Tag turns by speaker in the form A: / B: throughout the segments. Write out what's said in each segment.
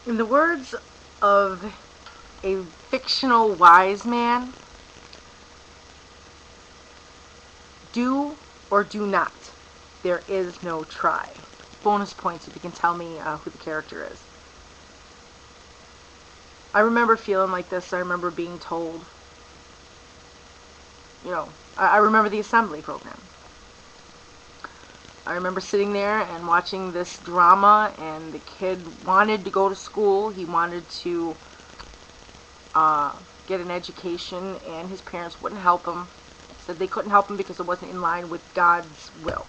A: In the words of a fictional wise man, do or do not. There is no try. Bonus points if you can tell me who the character is. I remember feeling like this. I remember being told, I remember the assembly program. I remember sitting there and watching this drama, and the kid wanted to go to school. He wanted to get an education, and his parents wouldn't help him. Said they couldn't help him because it wasn't in line with God's will.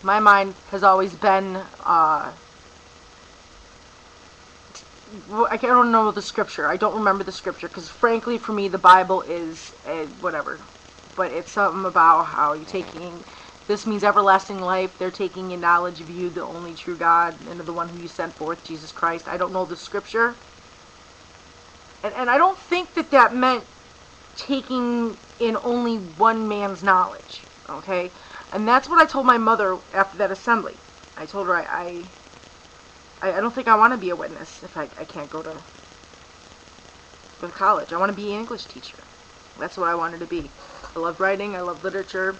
A: My mind has always been, I don't know the scripture. I don't remember the scripture because, frankly, for me, the Bible is whatever. But it's something about how you're taking, this means everlasting life. They're taking in knowledge of you, the only true God, and of the one who you sent forth, Jesus Christ. I don't know the scripture. And I don't think that meant taking in only one man's knowledge, okay? And that's what I told my mother after that assembly. I told her I don't think I want to be a witness if I can't go to college. I want to be an English teacher. That's what I wanted to be. I loved writing. I loved literature.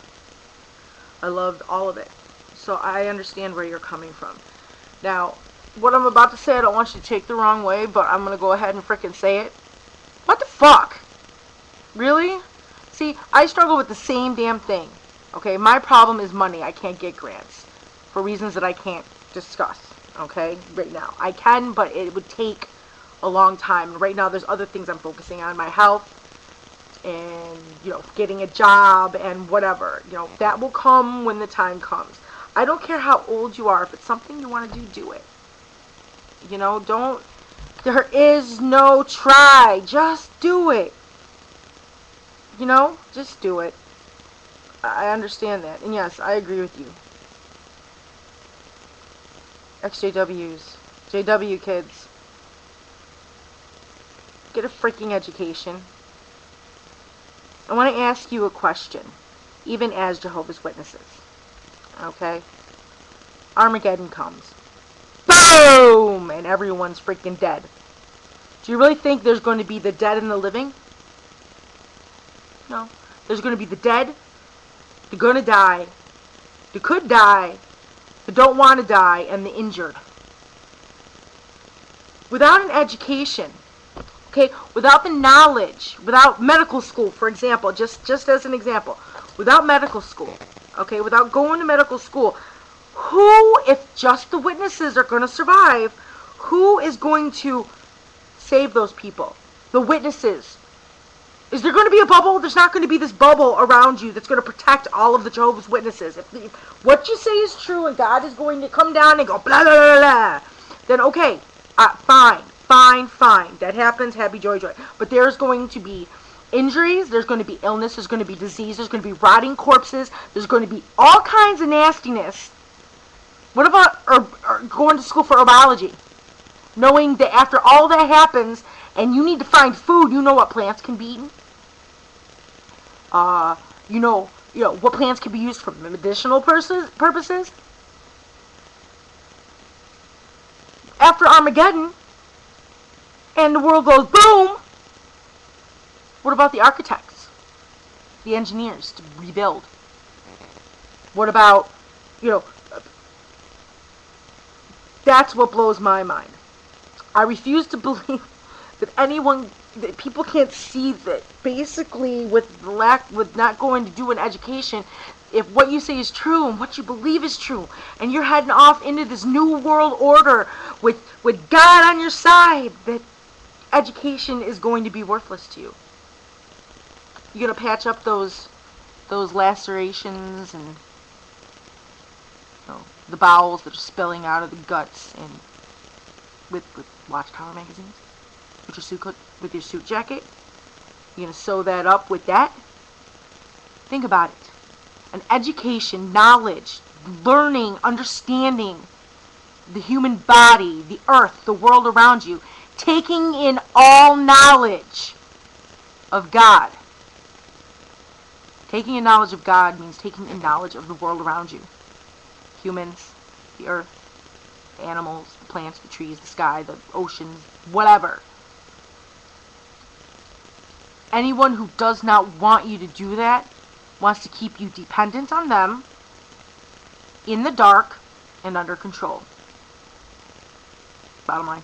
A: I loved all of it. So I understand where you're coming from. Now, what I'm about to say, I don't want you to take the wrong way, but I'm going to go ahead and frickin' say it. What the fuck? Really? See, I struggle with the same damn thing. Okay, my problem is money. I can't get grants for reasons that I can't discuss. Okay, right now. I can, but it would take a long time. Right now, there's other things I'm focusing on. My health and, getting a job and whatever. That will come when the time comes. I don't care how old you are. If it's something you want to do, do it. Don't, there is no try. Just do it. Just do it. I understand that. And yes, I agree with you. XJWs. JW kids. Get a freaking education. I want to ask you a question. Even as Jehovah's Witnesses. Okay? Armageddon comes. Boom! And everyone's freaking dead. Do you really think there's going to be the dead and the living? No. There's going to be the dead, the going to die, the could die, the don't want to die, and the injured. Without an education, okay, without the knowledge, without medical school, for example, just as an example, without medical school, okay, without going to medical school, who, if just the witnesses are going to survive, who is going to save those people? The witnesses. Is there going to be a bubble? There's not going to be this bubble around you that's going to protect all of the Jehovah's Witnesses. If what you say is true and God is going to come down and go blah, blah, blah, blah, then okay, fine. That happens, happy, joy. But there's going to be injuries, there's going to be illness, there's going to be disease, there's going to be rotting corpses, there's going to be all kinds of nastiness. What about going to school for herbology? Knowing that after all that happens, and you need to find food, you know what plants can be eaten. What plants can be used for medicinal purposes. After Armageddon, and the world goes boom, what about the architects, the engineers to rebuild? What about, that's what blows my mind. I refuse to believe that people can't see that basically with not going to do an education, if what you say is true and what you believe is true, and you're heading off into this new world order with God on your side, that education is going to be worthless to you. You're going to patch up those lacerations and the bowels that are spilling out of the guts and with Watchtower magazines. With your suit jacket, you're going to sew that up with that. Think about it. An education, knowledge, learning, understanding the human body, the earth, the world around you, taking in all knowledge of God. Taking in knowledge of God means taking in knowledge of the world around you. Humans, the earth, animals, the plants, the trees, the sky, the oceans, whatever. Anyone who does not want you to do that wants to keep you dependent on them, in the dark, and under control. Bottom line.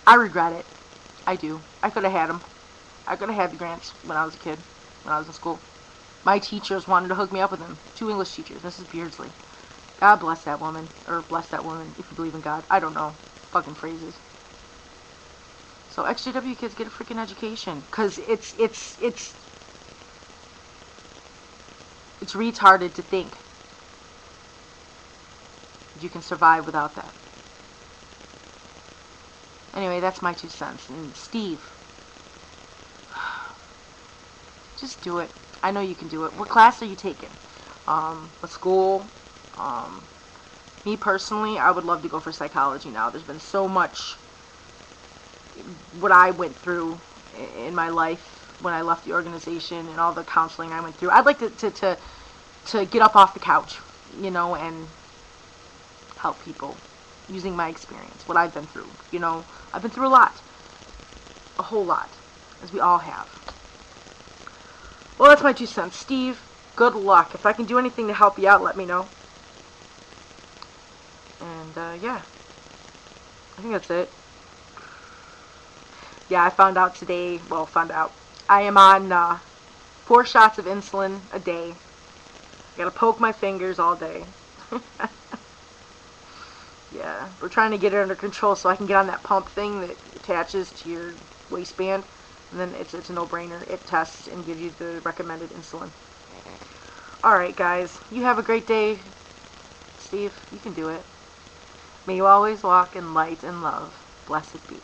A: I regret it. I do. I could have had them. I could have had the grants when I was a kid, when I was in school. My teachers wanted to hook me up with them. 2 English teachers, Mrs. Beardsley. God bless that woman. Or bless that woman, if you believe in God. I don't know. Fucking phrases. So XJW kids, get a freaking education. Because it's retarded to think you can survive without that. Anyway, that's my 2 cents. And Steve, just do it. I know you can do it. What class are you taking? What school? Me personally, I would love to go for psychology now. There's been so much what I went through in my life when I left the organization and all the counseling I went through. I'd like to get up off the couch, you know, and help people using my experience, what I've been through. You know, I've been through a lot. A whole lot. As we all have. Well, that's my 2 cents. Steve, good luck. If I can do anything to help you out, let me know. And, yeah. I think that's it. Yeah, I found out today, I am on 4 shots of insulin a day. I gotta poke my fingers all day. Yeah, we're trying to get it under control so I can get on that pump thing that attaches to your waistband. And then it's a no-brainer. It tests and gives you the recommended insulin. Alright, guys. You have a great day. Steve, you can do it. May you always walk in light and love. Blessed be.